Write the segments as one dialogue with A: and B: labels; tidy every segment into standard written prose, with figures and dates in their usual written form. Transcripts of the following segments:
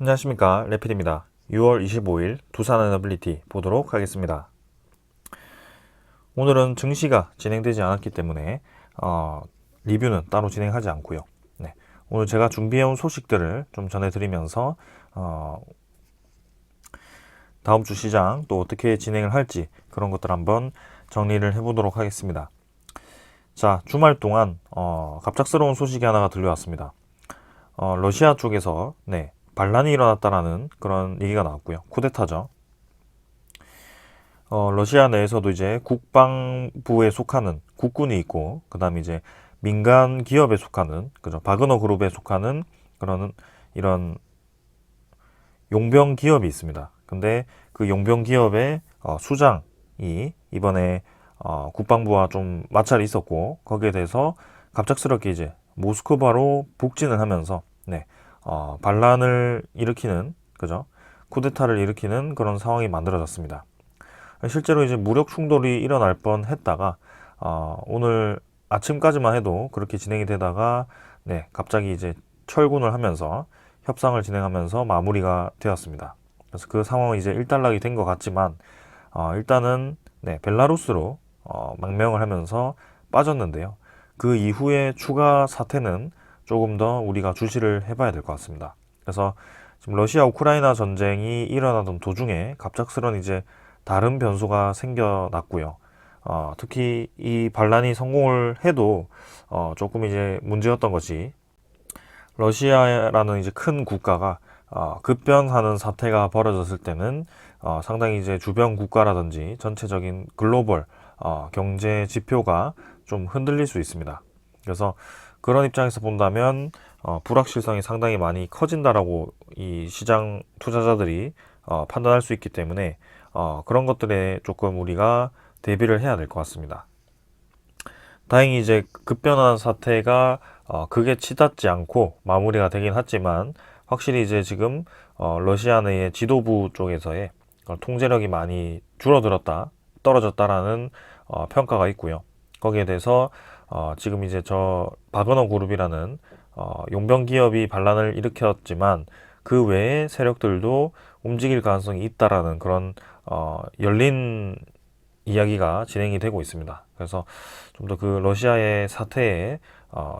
A: 안녕하십니까, 레필입니다. 6월 25일 두산 에너빌리티 보도록 하겠습니다. 오늘은 증시가 진행되지 않았기 때문에 리뷰는 따로 진행하지 않고요. 네, 오늘 제가 준비해온 소식들을 좀 전해드리면서 다음 주 시장 또 어떻게 진행을 할지 그런 것들 한번 정리를 해보도록 하겠습니다. 자, 주말 동안 갑작스러운 소식이 하나가 들려왔습니다. 러시아 쪽에서 반란이 일어났다라는 그런 얘기가 나왔고요. 쿠데타죠. 러시아 내에서도 이제 국방부에 속하는 국군이 있고, 그 다음에 이제 민간 기업에 속하는, 그죠? 바그너 그룹에 속하는 그런 이런 용병 기업이 있습니다. 근데 그 용병 기업의 수장이 이번에 국방부와 좀 마찰이 있었고, 거기에 대해서 갑작스럽게 이제 모스크바로 북진을 하면서 반란을 일으키는, 그죠? 쿠데타를 일으키는 그런 상황이 만들어졌습니다. 실제로 이제 무력 충돌이 일어날 뻔 했다가, 오늘 아침까지만 해도 그렇게 진행이 되다가, 갑자기 이제 철군을 하면서 협상을 진행하면서 마무리가 되었습니다. 그래서 그 상황은 이제 일단락이 된 것 같지만, 일단은, 벨라루스로, 망명을 하면서 빠졌는데요. 그 이후에 추가 사태는 조금 더 우리가 주시를 해봐야 될 것 같습니다. 그래서 지금 러시아 우크라이나 전쟁이 일어나던 도중에 갑작스런 이제 다른 변수가 생겨났고요. 특히 이 반란이 성공을 해도 조금 이제 문제였던 것이 러시아라는 이제 큰 국가가 급변하는 사태가 벌어졌을 때는 상당히 이제 주변 국가라든지 전체적인 글로벌 경제 지표가 좀 흔들릴 수 있습니다. 그래서 그런 입장에서 본다면 불확실성이 상당히 많이 커진다라고 이 시장 투자자들이 판단할 수 있기 때문에 그런 것들에 조금 우리가 대비를 해야 될 것 같습니다. 다행히 이제 급변한 사태가 크게 치닫지 않고 마무리가 되긴 했지만 확실히 이제 지금 러시아 내의 지도부 쪽에서의 통제력이 많이 떨어졌다라는 평가가 있고요. 거기에 대해서 지금 이제 저 바그너 그룹이라는 용병 기업이 반란을 일으켰지만 그 외의 세력들도 움직일 가능성이 있다라는 그런 열린 이야기가 진행이 되고 있습니다. 그래서 좀 더 그 러시아의 사태에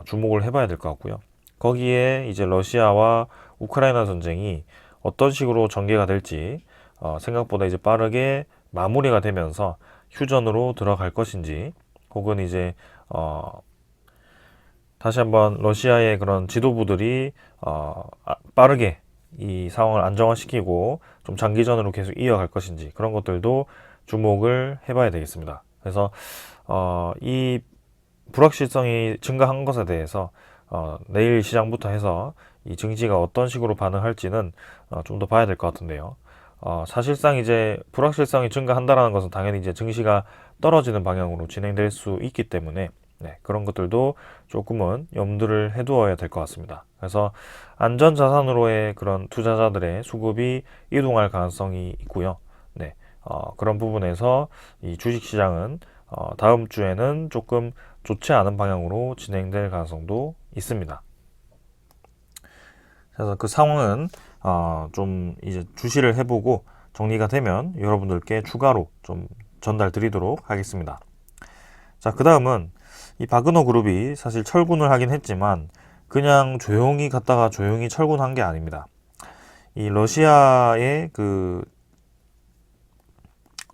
A: 주목을 해봐야 될 것 같고요. 거기에 이제 러시아와 우크라이나 전쟁이 어떤 식으로 전개가 될지 생각보다 이제 빠르게 마무리가 되면서 휴전으로 들어갈 것인지 혹은 이제 다시 한번 러시아의 그런 지도부들이 빠르게 이 상황을 안정화시키고 좀 장기전으로 계속 이어갈 것인지 그런 것들도 주목을 해봐야 되겠습니다. 그래서 이 불확실성이 증가한 것에 대해서 내일 시장부터 해서 이 증시가 어떤 식으로 반응할지는 좀 더 봐야 될 것 같은데요. 사실상 이제 불확실성이 증가한다라는 것은 당연히 이제 증시가 떨어지는 방향으로 진행될 수 있기 때문에 그런 것들도 조금은 염두를 해두어야 될 것 같습니다. 그래서 안전자산으로의 그런 투자자들의 수급이 이동할 가능성이 있고요. 그런 부분에서 이 주식시장은 다음 주에는 조금 좋지 않은 방향으로 진행될 가능성도 있습니다. 그래서 그 상황은 좀 이제 주시를 해보고 정리가 되면 여러분들께 추가로 좀 전달 드리도록 하겠습니다. 자, 그 다음은 이 바그너 그룹이 사실 철군을 하긴 했지만 그냥 조용히 갔다가 조용히 철군한 게 아닙니다. 이 러시아의 그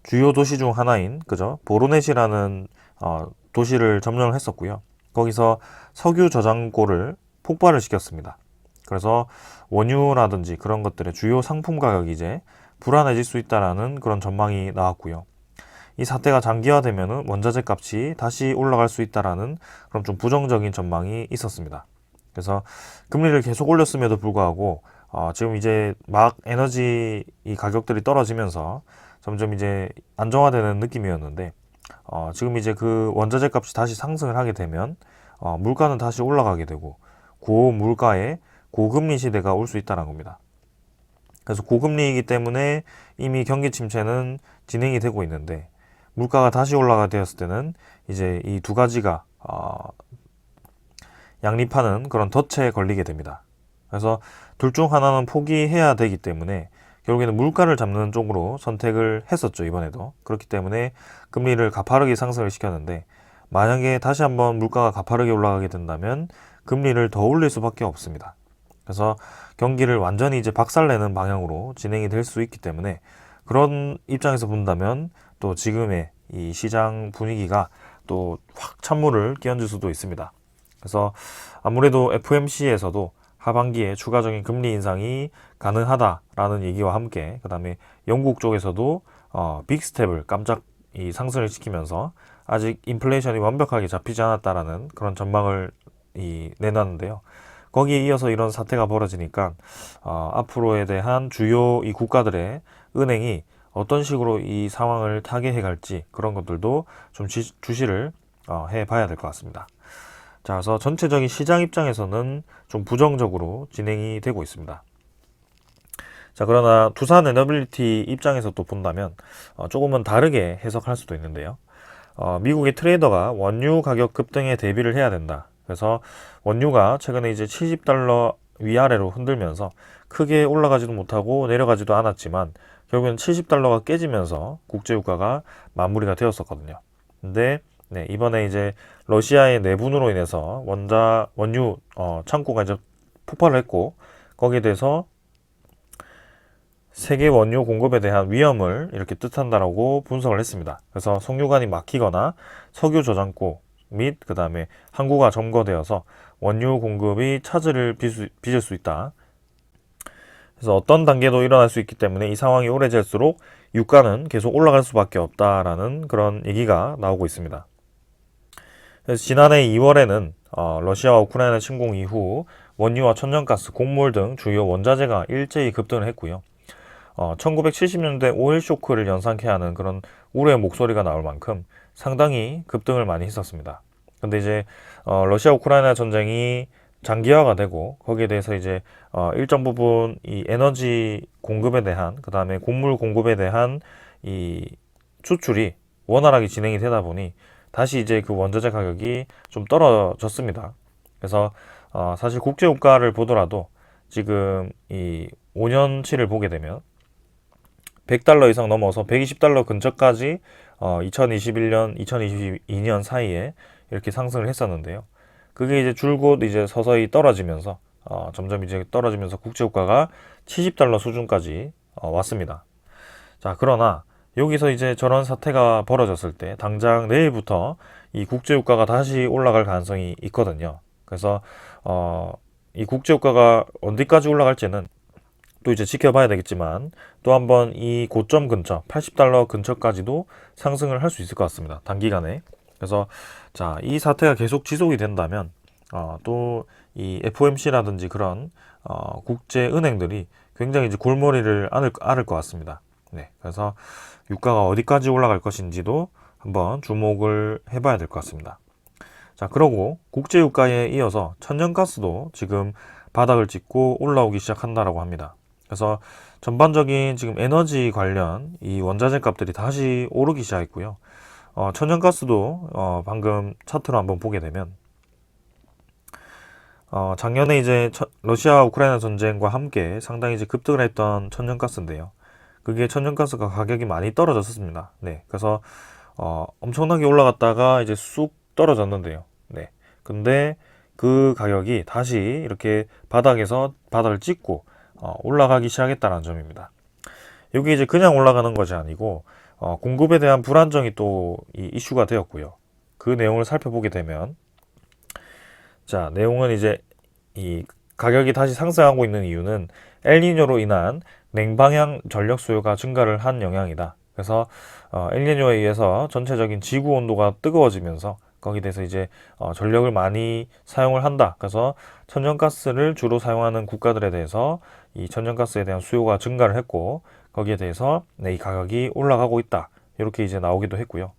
A: 주요 도시 중 하나인 그죠? 보로넷이라는 도시를 점령을 했었고요. 거기서 석유 저장고를 폭발을 시켰습니다. 그래서 원유라든지 그런 것들의 주요 상품 가격이 이제 불안해질 수 있다라는 그런 전망이 나왔고요. 이 사태가 장기화되면 원자재 값이 다시 올라갈 수 있다라는 그런 좀 부정적인 전망이 있었습니다. 그래서 금리를 계속 올렸음에도 불구하고 지금 이제 막 에너지 이 가격들이 떨어지면서 점점 이제 안정화되는 느낌이었는데 지금 이제 그 원자재 값이 다시 상승을 하게 되면 물가는 다시 올라가게 되고 고물가에 고금리 시대가 올 수 있다는 겁니다. 그래서 고금리이기 때문에 이미 경기 침체는 진행이 되고 있는데 물가가 다시 올라가 되었을 때는 이제 이 두 가지가 양립하는 그런 덫에 걸리게 됩니다. 그래서 둘 중 하나는 포기해야 되기 때문에 결국에는 물가를 잡는 쪽으로 선택을 했었죠, 이번에도. 그렇기 때문에 금리를 가파르게 상승을 시켰는데, 만약에 다시 한번 물가가 가파르게 올라가게 된다면 금리를 더 올릴 수밖에 없습니다. 그래서 경기를 완전히 이제 박살내는 방향으로 진행이 될 수 있기 때문에, 그런 입장에서 본다면 또 지금의 이 시장 분위기가 또 확 찬물을 끼얹을 수도 있습니다. 그래서 아무래도 FOMC에서도 하반기에 추가적인 금리 인상이 가능하다라는 얘기와 함께, 그 다음에 영국 쪽에서도 빅스텝을 깜짝 이 상승을 시키면서 아직 인플레이션이 완벽하게 잡히지 않았다라는 그런 전망을 내놨는데요. 거기에 이어서 이런 사태가 벌어지니까 앞으로에 대한 주요 이 국가들의 은행이 어떤 식으로 이 상황을 타개해 갈지, 그런 것들도 좀 주시를 해 봐야 될 것 같습니다. 자, 그래서 전체적인 시장 입장에서는 좀 부정적으로 진행이 되고 있습니다. 자, 그러나 두산 에너빌리티 입장에서 또 본다면 조금은 다르게 해석할 수도 있는데요. 미국의 트레이더가 원유 가격 급등에 대비를 해야 된다. 그래서 원유가 최근에 이제 70달러 위아래로 흔들면서 크게 올라가지도 못하고 내려가지도 않았지만 결국엔 70달러가 깨지면서 국제유가가 마무리가 되었었거든요. 근데 네, 이번에 이제 러시아의 내분으로 인해서 원유 창고가 이제 폭발을 했고, 거기에 대해서 세계 원유 공급에 대한 위험을 이렇게 뜻한다라고 분석을 했습니다. 그래서 석유관이 막히거나 석유 저장고 및 그 다음에 항구가 점거되어서 원유 공급이 차질을 빚을 수 있다. 그래서 어떤 단계도 일어날 수 있기 때문에 이 상황이 오래될수록 유가는 계속 올라갈 수밖에 없다라는 그런 얘기가 나오고 있습니다. 그래서 지난해 2월에는 러시아와 우크라이나 침공 이후 원유와 천연가스, 곡물 등 주요 원자재가 일제히 급등을 했고요. 1970년대 오일 쇼크를 연상케 하는 그런 우려의 목소리가 나올 만큼 상당히 급등을 많이 했었습니다. 근데 이제 러시아 우크라이나 전쟁이 장기화가 되고, 거기에 대해서 이제 일정 부분 이 에너지 공급에 대한, 그 다음에 곡물 공급에 대한 이 수출이 원활하게 진행이 되다 보니 다시 이제 그 원자재 가격이 좀 떨어졌습니다. 그래서 사실 국제유가를 보더라도 지금 이 5년치를 보게 되면 100달러 이상 넘어서 120달러 근처까지 2021년, 2022년 사이에 이렇게 상승을 했었는데요. 그게 이제 줄곧 이제 서서히 떨어지면서 점점 이제 떨어지면서 국제유가가 70달러 수준까지 왔습니다. 자, 그러나 여기서 이제 저런 사태가 벌어졌을 때 당장 내일부터 이 국제유가가 다시 올라갈 가능성이 있거든요. 그래서 이 국제유가가 어디까지 올라갈지는 또 이제 지켜봐야 되겠지만, 또 한번 이 고점 근처 80달러 근처까지도 상승을 할 수 있을 것 같습니다, 단기간에. 그래서 자, 이 사태가 계속 지속이 된다면 또 이 FOMC라든지 그런 국제 은행들이 굉장히 이제 골머리를 앓을 것 같습니다. 네, 그래서 유가가 어디까지 올라갈 것인지도 한번 주목을 해봐야 될 것 같습니다. 자, 그러고 국제 유가에 이어서 천연가스도 지금 바닥을 찍고 올라오기 시작한다라고 합니다. 그래서 전반적인 지금 에너지 관련 이 원자재 값들이 다시 오르기 시작했고요. 천연가스도 방금 차트로 한번 보게 되면 작년에 이제 러시아 우크라이나 전쟁과 함께 상당히 이제 급등을 했던 천연가스인데요. 그게 천연가스가 가격이 많이 떨어졌었습니다. 네, 그래서 엄청나게 올라갔다가 이제 쑥 떨어졌는데요. 네, 근데 그 가격이 다시 이렇게 바닥에서 바닥을 찍고 올라가기 시작했다는 점입니다. 여기 이제 그냥 올라가는 것이 아니고 공급에 대한 불안정이 또 이 이슈가 되었고요. 그 내용을 살펴보게 되면, 자, 내용은 이제 이 가격이 다시 상승하고 있는 이유는 엘니뇨로 인한 냉방향 전력 수요가 증가를 한 영향이다. 그래서 엘니뇨에 의해서 전체적인 지구 온도가 뜨거워지면서 거기에 대해서 이제 전력을 많이 사용을 한다. 그래서 천연가스를 주로 사용하는 국가들에 대해서 이 천연가스에 대한 수요가 증가를 했고, 거기에 대해서 네, 이 가격이 올라가고 있다. 이렇게 이제 나오기도 했고요.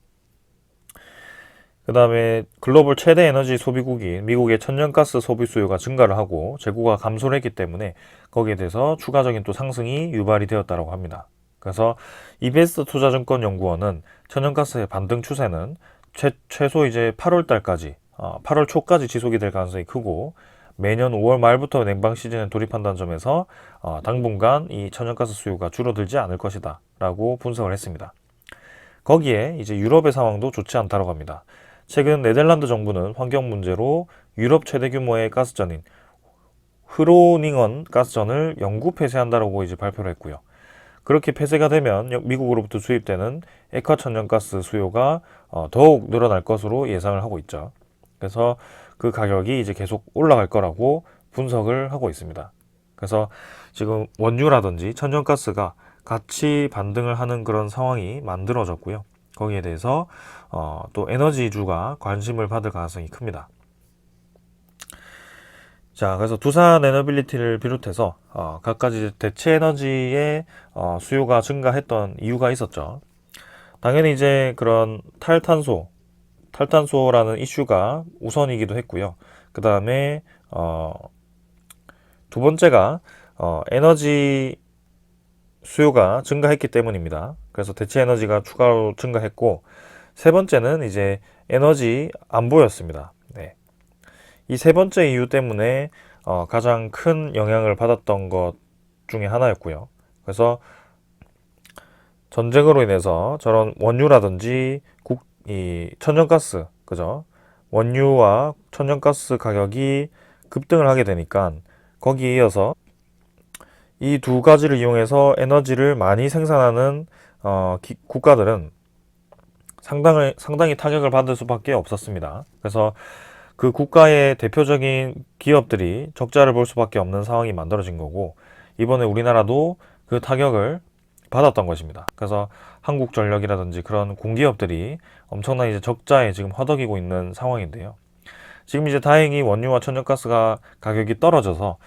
A: 그 다음에 글로벌 최대 에너지 소비국인 미국의 천연가스 소비 수요가 증가를 하고 재고가 감소를 했기 때문에 거기에 대해서 추가적인 또 상승이 유발이 되었다고 합니다. 그래서 이베스트 투자증권연구원은 천연가스의 반등 추세는 최소 이제 8월 달까지, 8월 초까지 지속이 될 가능성이 크고, 매년 5월 말부터 냉방 시즌에 돌입한다는 점에서 당분간 이 천연가스 수요가 줄어들지 않을 것이다 라고 분석을 했습니다. 거기에 이제 유럽의 상황도 좋지 않다고 합니다. 최근 네덜란드 정부는 환경 문제로 유럽 최대 규모의 가스전인 흐로닝언 가스전을 영구 폐쇄한다라고 이제 발표를 했고요. 그렇게 폐쇄가 되면 미국으로부터 수입되는 액화 천연가스 수요가 더욱 늘어날 것으로 예상을 하고 있죠. 그래서 그 가격이 이제 계속 올라갈 거라고 분석을 하고 있습니다. 그래서 지금 원유라든지 천연가스가 같이 반등을 하는 그런 상황이 만들어졌고요. 거기에 대해서 또 에너지주가 관심을 받을 가능성이 큽니다. 자, 그래서 두산 에너빌리티를 비롯해서 갖가지 대체 에너지의 수요가 증가했던 이유가 있었죠. 당연히 이제 그런 탈탄소라는 이슈가 우선이기도 했고요. 그 다음에 두 번째가 에너지 수요가 증가했기 때문입니다. 그래서 대체 에너지가 추가로 증가했고, 세 번째는 이제 에너지 안보였습니다. 네. 이 세 번째 이유 때문에 가장 큰 영향을 받았던 것 중에 하나였고요. 그래서 전쟁으로 인해서 저런 원유라든지 이 천연가스, 그죠? 원유와 천연가스 가격이 급등을 하게 되니까 거기에 이어서 이 두 가지를 이용해서 에너지를 많이 생산하는 국가들은 상당히 타격을 받을 수밖에 없었습니다. 그래서 그 국가의 대표적인 기업들이 적자를 볼 수밖에 없는 상황이 만들어진 거고, 이번에 우리나라도 그 타격을 받았던 것입니다. 그래서 한국전력이라든지 그런 공기업들이 엄청난 이제 적자에 지금 허덕이고 있는 상황인데요. 지금 이제 다행히 원유와 천연가스가 가격이 떨어져서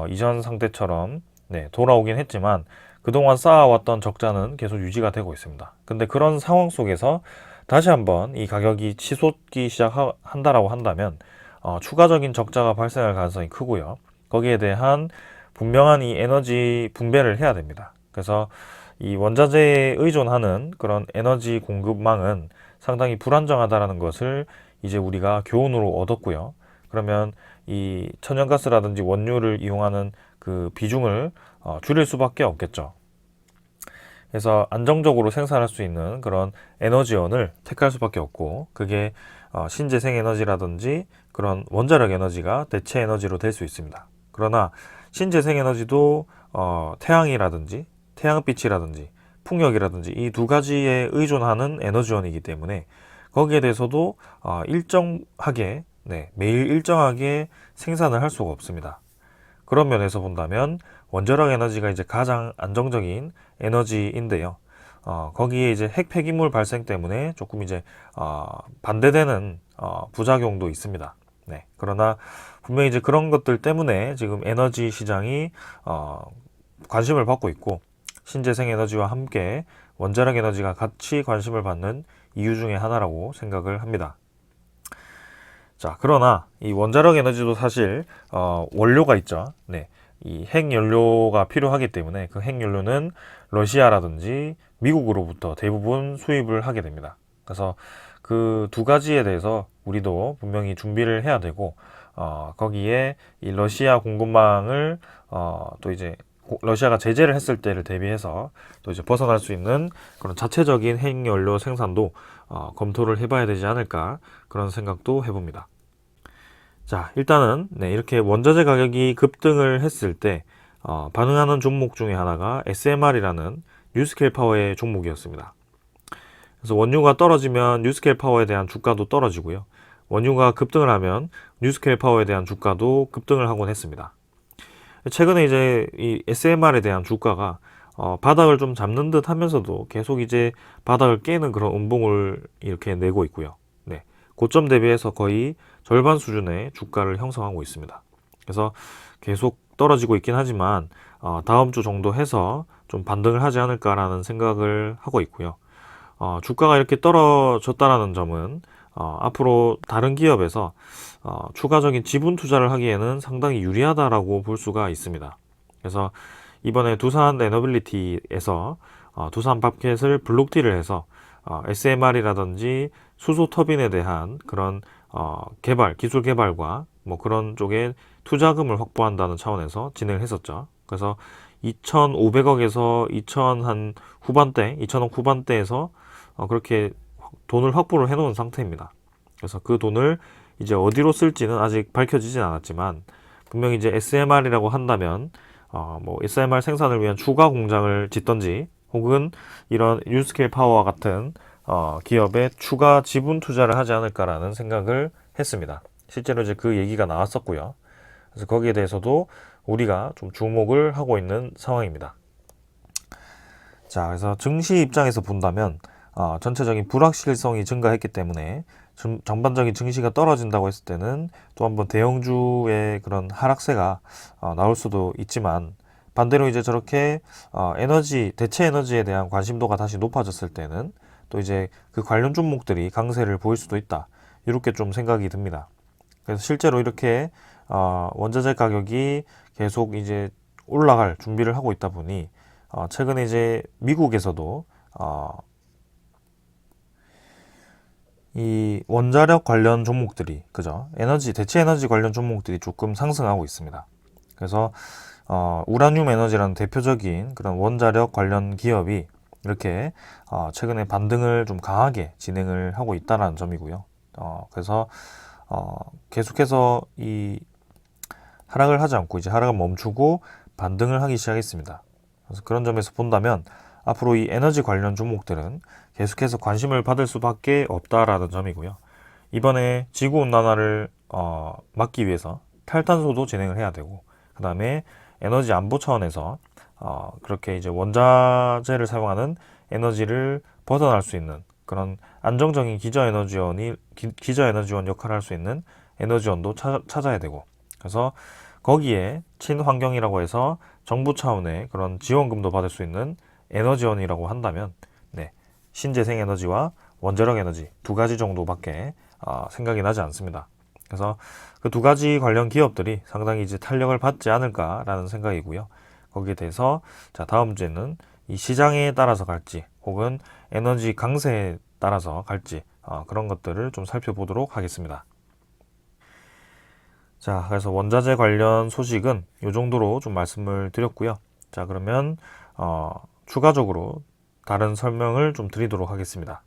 A: 이전 상태처럼 돌아오긴 했지만 그동안 쌓아왔던 적자는 계속 유지가 되고 있습니다. 근데 그런 상황 속에서 다시 한번 이 가격이 치솟기 시작한다라고 한다면 추가적인 적자가 발생할 가능성이 크고요. 거기에 대한 분명한 이 에너지 분배를 해야 됩니다. 그래서 이 원자재에 의존하는 그런 에너지 공급망은 상당히 불안정하다라는 것을 이제 우리가 교훈으로 얻었고요. 그러면 이 천연가스라든지 원유를 이용하는 그 비중을 줄일 수밖에 없겠죠. 그래서 안정적으로 생산할 수 있는 그런 에너지원을 택할 수밖에 없고, 그게 신재생 에너지라든지 그런 원자력 에너지가 대체 에너지로 될 수 있습니다. 그러나 신재생 에너지도 태양이라든지 태양빛이라든지 풍력이라든지 이 두 가지에 의존하는 에너지원이기 때문에 거기에 대해서도 매일 일정하게 생산을 할 수가 없습니다. 그런 면에서 본다면 원자력 에너지가 이제 가장 안정적인 에너지인데요. 거기에 이제 핵 폐기물 발생 때문에 조금 이제 반대되는 부작용도 있습니다. 네. 그러나 분명히 이제 그런 것들 때문에 지금 에너지 시장이 관심을 받고 있고, 신재생 에너지와 함께 원자력 에너지가 같이 관심을 받는 이유 중에 하나라고 생각을 합니다. 자, 그러나 이 원자력 에너지도 사실 원료가 있죠. 네. 이 핵연료가 필요하기 때문에 그 핵연료는 러시아라든지 미국으로부터 대부분 수입을 하게 됩니다. 그래서 그 두 가지에 대해서 우리도 분명히 준비를 해야 되고, 거기에 이 러시아 공급망을 또 이제 러시아가 제재를 했을 때를 대비해서 또 이제 벗어날 수 있는 그런 자체적인 핵연료 생산도 검토를 해봐야 되지 않을까, 그런 생각도 해봅니다. 자, 일단은 이렇게 원자재 가격이 급등을 했을 때 반응하는 종목 중에 하나가 SMR이라는 뉴스케일 파워의 종목이었습니다. 그래서 원유가 떨어지면 뉴스케일 파워에 대한 주가도 떨어지고요. 원유가 급등을 하면 뉴스케일 파워에 대한 주가도 급등을 하곤 했습니다. 최근에 이제 이 SMR에 대한 주가가 바닥을 좀 잡는 듯 하면서도 계속 이제 바닥을 깨는 그런 음봉을 이렇게 내고 있고요. 네. 고점 대비해서 거의 절반 수준의 주가를 형성하고 있습니다. 그래서 계속 떨어지고 있긴 하지만 다음 주 정도 해서 좀 반등을 하지 않을까라는 생각을 하고 있고요. 주가가 이렇게 떨어졌다라는 점은 앞으로 다른 기업에서 추가적인 지분 투자를 하기에는 상당히 유리하다라고 볼 수가 있습니다. 그래서 이번에 두산 에너빌리티에서 두산 밥켓을 블록딜을 해서 SMR이라든지 수소 터빈에 대한 그런 개발, 기술 개발과 뭐 그런 쪽에 투자금을 확보한다는 차원에서 진행을 했었죠. 그래서 2,500억에서 2,000억 후반대에서 그렇게 돈을 확보를 해놓은 상태입니다. 그래서 그 돈을 이제 어디로 쓸지는 아직 밝혀지진 않았지만 분명히 이제 SMR이라고 한다면 뭐 SMR 생산을 위한 추가 공장을 짓던지 혹은 이런 유스케일 파워와 같은 기업에 추가 지분 투자를 하지 않을까라는 생각을 했습니다. 실제로 이제 그 얘기가 나왔었고요. 그래서 거기에 대해서도 우리가 좀 주목을 하고 있는 상황입니다. 자, 그래서 증시 입장에서 본다면 전체적인 불확실성이 증가했기 때문에 전반적인 증시가 떨어진다고 했을 때는 또 한번 대형주의 그런 하락세가 나올 수도 있지만 반대로 이제 저렇게 대체 에너지에 대한 관심도가 다시 높아졌을 때는 또 이제 그 관련 종목들이 강세를 보일 수도 있다. 이렇게 좀 생각이 듭니다. 그래서 실제로 이렇게 원자재 가격이 계속 이제 올라갈 준비를 하고 있다 보니 최근에 이제 미국에서도 이 원자력 관련 종목들이 그죠? 대체 에너지 관련 종목들이 조금 상승하고 있습니다. 그래서 우라늄 에너지라는 대표적인 그런 원자력 관련 기업이 이렇게 최근에 반등을 좀 강하게 진행을 하고 있다는 점이고요. 그래서 계속해서 이 하락을 하지 않고 이제 하락을 멈추고 반등을 하기 시작했습니다. 그래서 그런 점에서 본다면 앞으로 이 에너지 관련 종목들은 계속해서 관심을 받을 수밖에 없다라는 점이고요. 이번에 지구온난화를 막기 위해서 탈탄소도 진행을 해야 되고 그 다음에 에너지 안보 차원에서 그렇게 이제 원자재를 사용하는 에너지를 벗어날 수 있는 그런 안정적인 기저에너지원 역할을 할 수 있는 에너지원도 찾아야 되고 그래서 거기에 친환경이라고 해서 정부 차원의 그런 지원금도 받을 수 있는 에너지원이라고 한다면 네, 신재생 에너지와 원자력 에너지 두 가지 정도밖에 생각이 나지 않습니다. 그래서 그 두 가지 관련 기업들이 상당히 이제 탄력을 받지 않을까라는 생각이고요. 거기에 대해서 자, 다음 주에는 이 시장에 따라서 갈지 혹은 에너지 강세에 따라서 갈지 그런 것들을 좀 살펴보도록 하겠습니다. 자, 그래서 원자재 관련 소식은 이 정도로 좀 말씀을 드렸고요. 자, 그러면 추가적으로 다른 설명을 좀 드리도록 하겠습니다.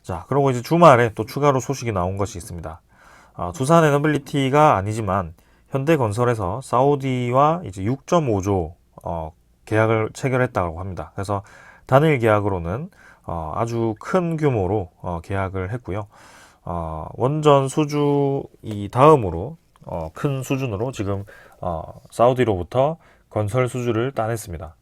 A: 자, 그리고 이제 주말에 또 추가로 소식이 나온 것이 있습니다. 두산 에너빌리티가 아니지만 현대건설에서 사우디와 이제 6.5조 계약을 체결했다고 합니다. 그래서 단일 계약으로는 아주 큰 규모로 계약을 했고요. 원전 수주 이 다음으로 큰 수준으로 지금 사우디로부터 건설 수주를 따냈습니다.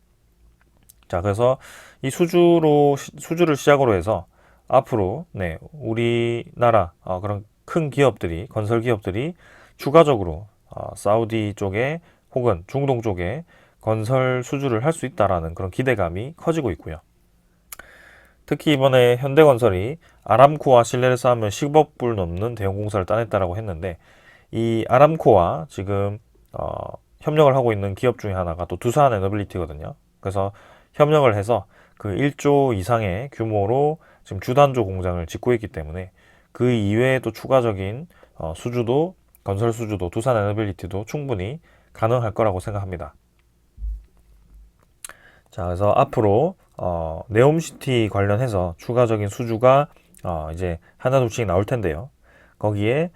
A: 자, 그래서 이 수주를 시작으로 해서 앞으로 네, 우리나라 그런 큰 기업들이 건설 기업들이 추가적으로 사우디 쪽에 혹은 중동 쪽에 건설 수주를 할 수 있다라는 그런 기대감이 커지고 있고요. 특히 이번에 현대건설이 아람코와 신뢰를 쌓으면 10억 불 넘는 대형 공사를 따냈다라고 했는데 이 아람코와 지금 협력을 하고 있는 기업 중에 하나가 또 두산 에너빌리티거든요. 그래서 협력을 해서 그 1조 이상의 규모로 지금 주단조 공장을 짓고 있기 때문에 그 이외에 또 추가적인 수주도 건설 수주도 두산 에너빌리티도 충분히 가능할 거라고 생각합니다. 자, 그래서 앞으로 네옴시티 관련해서 추가적인 수주가 이제 하나둘씩 나올 텐데요. 거기에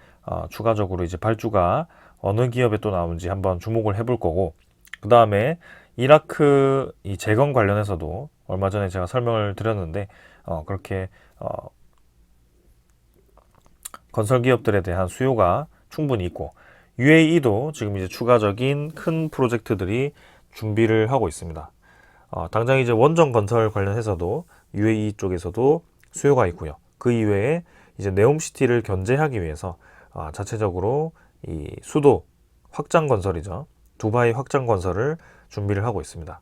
A: 추가적으로 이제 발주가 어느 기업에 또 나오는지 한번 주목을 해볼 거고, 그 다음에 이라크 이 재건 관련해서도 얼마 전에 제가 설명을 드렸는데 그렇게 건설 기업들에 대한 수요가 충분히 있고, UAE도 지금 이제 추가적인 큰 프로젝트들이 준비를 하고 있습니다. 당장 이제 원전 건설 관련해서도 UAE 쪽에서도 수요가 있고요. 그 이외에 이제 네옴시티를 견제하기 위해서 자체적으로 이 수도 확장 건설이죠. 두바이 확장 건설을 준비를 하고 있습니다.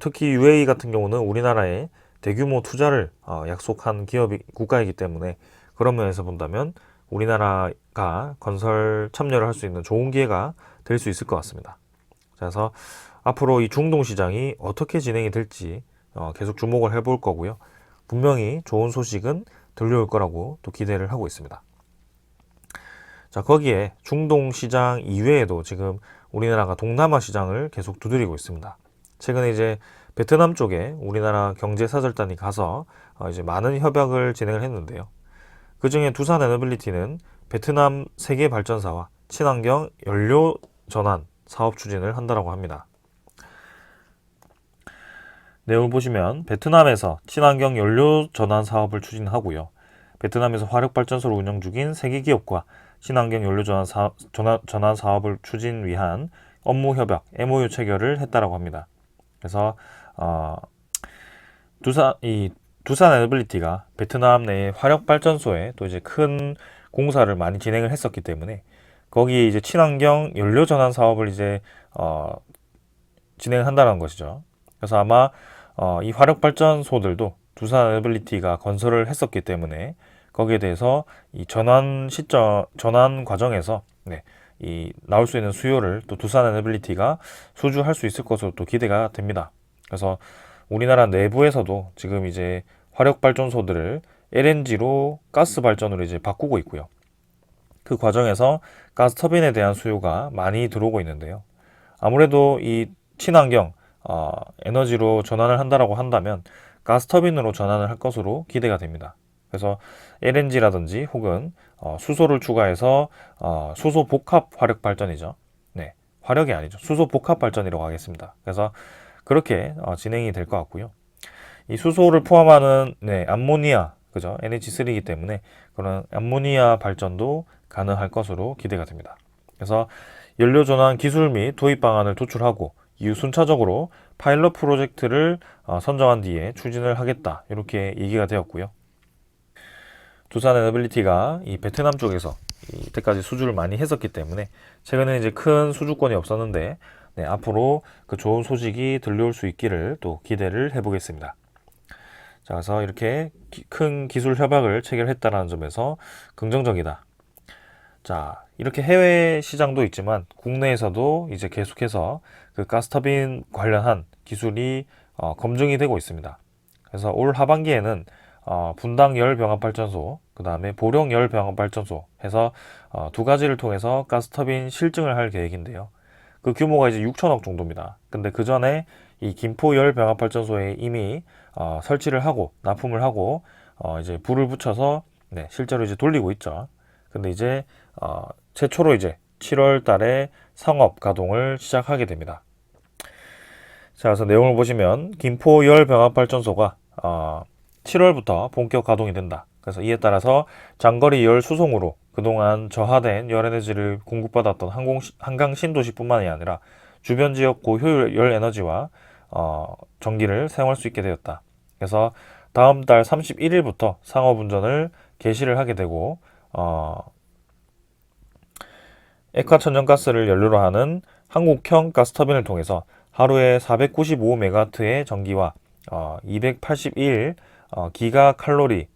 A: 특히 UAE 같은 경우는 우리나라에 대규모 투자를 약속한 국가이기 때문에 그런 면에서 본다면 우리나라가 건설 참여를 할 수 있는 좋은 기회가 될 수 있을 것 같습니다. 그래서 앞으로 이 중동 시장이 어떻게 진행이 될지 계속 주목을 해볼 거고요. 분명히 좋은 소식은 들려올 거라고 또 기대를 하고 있습니다. 자, 거기에 중동 시장 이외에도 지금 우리나라가 동남아 시장을 계속 두드리고 있습니다. 최근에 이제 베트남 쪽에 우리나라 경제사절단이 가서 이제 많은 협약을 진행을 했는데요. 그 중에 두산 에너빌리티는 베트남 세계 발전사와 친환경 연료 전환 사업 추진을 한다고 합니다. 내용을 보시면 베트남에서 친환경 연료 전환 사업을 추진하고요. 베트남에서 화력발전소를 운영 중인 세계 기업과 친환경 연료 전환 사업을 추진 위한 업무 협약 MOU 체결을 했다라고 합니다. 그래서 두산 에너빌리티가 베트남 내 화력발전소에 또 이제 큰 공사를 많이 진행을 했었기 때문에 거기에 이제 친환경 연료 전환 사업을 이제 진행한다는 것이죠. 그래서 아마 이 화력발전소들도 두산 에너빌리티가 건설을 했었기 때문에 거기에 대해서 이 전환 과정에서 이 나올 수 있는 수요를 또 두산 에너빌리티가 소주할 수 있을 것으로 또 기대가 됩니다. 그래서 우리나라 내부에서도 지금 이제 화력 발전소들을 LNG로 가스 발전으로 이제 바꾸고 있고요. 그 과정에서 가스 터빈에 대한 수요가 많이 들어오고 있는데요. 아무래도 이 친환경 에너지로 전환을 한다라고 한다면 가스 터빈으로 전환을 할 것으로 기대가 됩니다. 그래서 LNG라든지 혹은 수소를 추가해서 수소 복합 화력 발전이죠. 네, 화력이 아니죠. 수소 복합 발전이라고 하겠습니다. 그래서 그렇게 진행이 될 것 같고요. 이 수소를 포함하는 암모니아, 그죠? NH3이기 때문에 그런 암모니아 발전도 가능할 것으로 기대가 됩니다. 그래서 연료 전환 기술 및 도입 방안을 도출하고 이후 순차적으로 파일럿 프로젝트를 선정한 뒤에 추진을 하겠다. 이렇게 얘기가 되었고요. 두산 에너빌리티가 이 베트남 쪽에서 이때까지 수주를 많이 했었기 때문에 최근에 이제 큰 수주권이 없었는데 앞으로 그 좋은 소식이 들려올 수 있기를 또 기대를 해보겠습니다. 자, 그래서 이렇게 큰 기술 협약을 체결했다는 점에서 긍정적이다. 자, 이렇게 해외 시장도 있지만 국내에서도 이제 계속해서 그 가스터빈 관련한 기술이 검증이 되고 있습니다. 그래서 올 하반기에는 분당 열 병합 발전소, 그 다음에 보령 열 병합 발전소 해서 두 가지를 통해서 가스터빈 실증을 할 계획인데요. 그 규모가 이제 6천억 정도입니다. 근데 그 전에 이 김포 열 병합 발전소에 이미 설치를 하고 납품을 하고 이제 불을 붙여서 실제로 이제 돌리고 있죠. 근데 이제 최초로 이제 7월 달에 상업 가동을 시작하게 됩니다. 자, 그래서 내용을 보시면 김포 열 병합 발전소가 7월부터 본격 가동이 된다. 그래서 이에 따라서 장거리 열 수송으로 그동안 저하된 열 에너지를 공급받았던 한강 신도시뿐만이 아니라 주변 지역 고효율 열 에너지와 전기를 사용할 수 있게 되었다. 그래서 다음 달 31일부터 상업 운전을 개시를 하게 되고 액화천연가스를 연료로 하는 한국형 가스터빈을 통해서 하루에 495메가와트의 전기와 281 기가칼로리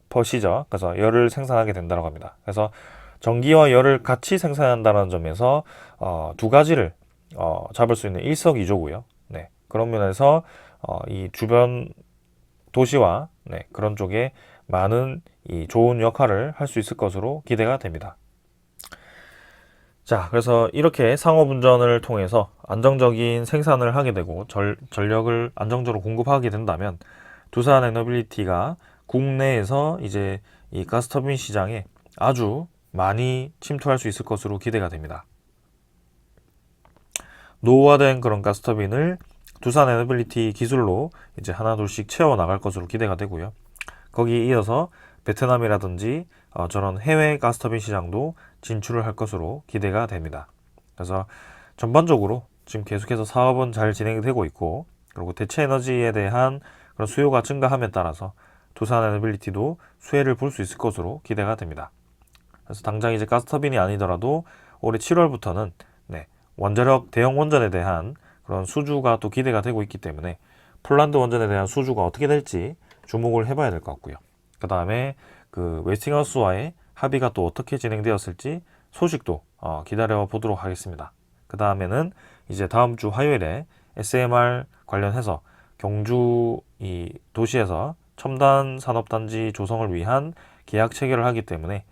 A: 퍼 시저, 그래서 열을 생산하게 된다고 합니다. 그래서 전기와 열을 같이 생산한다는 점에서 두 가지를 잡을 수 있는 일석이조고요. 네, 그런 면에서 이 주변 도시와 그런 쪽에 많은 이 좋은 역할을 할 수 있을 것으로 기대가 됩니다. 자, 그래서 이렇게 상업운전을 통해서 안정적인 생산을 하게 되고 전력을 안정적으로 공급하게 된다면 두산 에너빌리티가 국내에서 이제 이 가스터빈 시장에 아주 많이 침투할 수 있을 것으로 기대가 됩니다. 노후화된 그런 가스터빈을 두산 에너빌리티 기술로 이제 하나둘씩 채워 나갈 것으로 기대가 되고요. 거기에 이어서 베트남이라든지 저런 해외 가스터빈 시장도 진출을 할 것으로 기대가 됩니다. 그래서 전반적으로 지금 계속해서 사업은 잘 진행되고 있고, 그리고 대체 에너지에 대한 그런 수요가 증가함에 따라서 두산 에너빌리티도 수혜를 볼 수 있을 것으로 기대가 됩니다. 그래서 당장 이제 가스터빈이 아니더라도 올해 7월부터는 원자력 대형 원전에 대한 그런 수주가 또 기대가 되고 있기 때문에 폴란드 원전에 대한 수주가 어떻게 될지 주목을 해봐야 될 것 같고요. 그 다음에 그 웨스팅하우스와의 합의가 또 어떻게 진행되었을지 소식도 기다려 보도록 하겠습니다. 그 다음에는 이제 다음 주 화요일에 SMR 관련해서 경주 이 도시에서 첨단 산업단지 조성을 위한 계약 체결을 하기 때문에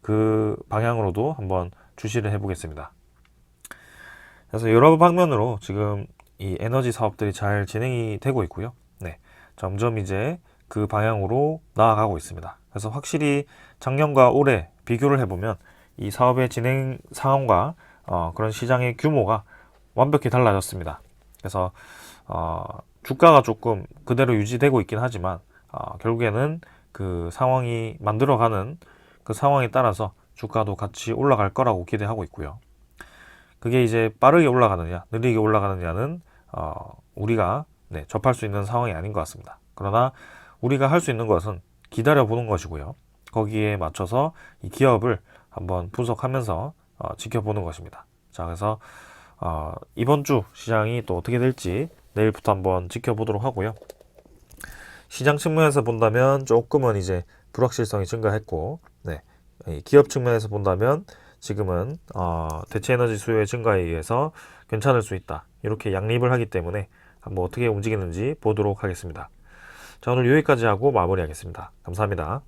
A: 그 방향으로도 한번 주시를 해보겠습니다. 그래서 여러 방면으로 지금 이 에너지 사업들이 잘 진행이 되고 있고요. 네, 점점 이제 그 방향으로 나아가고 있습니다. 그래서 확실히 작년과 올해 비교를 해보면 이 사업의 진행 상황과 그런 시장의 규모가 완벽히 달라졌습니다. 그래서 주가가 조금 그대로 유지되고 있긴 하지만 결국에는 그 상황이 만들어가는 그 상황에 따라서 주가도 같이 올라갈 거라고 기대하고 있고요. 그게 이제 빠르게 올라가느냐, 느리게 올라가느냐는 우리가 접할 수 있는 상황이 아닌 것 같습니다. 그러나 우리가 할 수 있는 것은 기다려 보는 것이고요. 거기에 맞춰서 이 기업을 한번 분석하면서 지켜보는 것입니다. 자, 그래서 이번 주 시장이 또 어떻게 될지 내일부터 한번 지켜보도록 하고요. 시장 측면에서 본다면 조금은 이제 불확실성이 증가했고, 이 기업 측면에서 본다면 지금은 대체 에너지 수요의 증가에 의해서 괜찮을 수 있다. 이렇게 양립을 하기 때문에 한번 어떻게 움직이는지 보도록 하겠습니다. 자, 오늘 여기까지 하고 마무리하겠습니다. 감사합니다.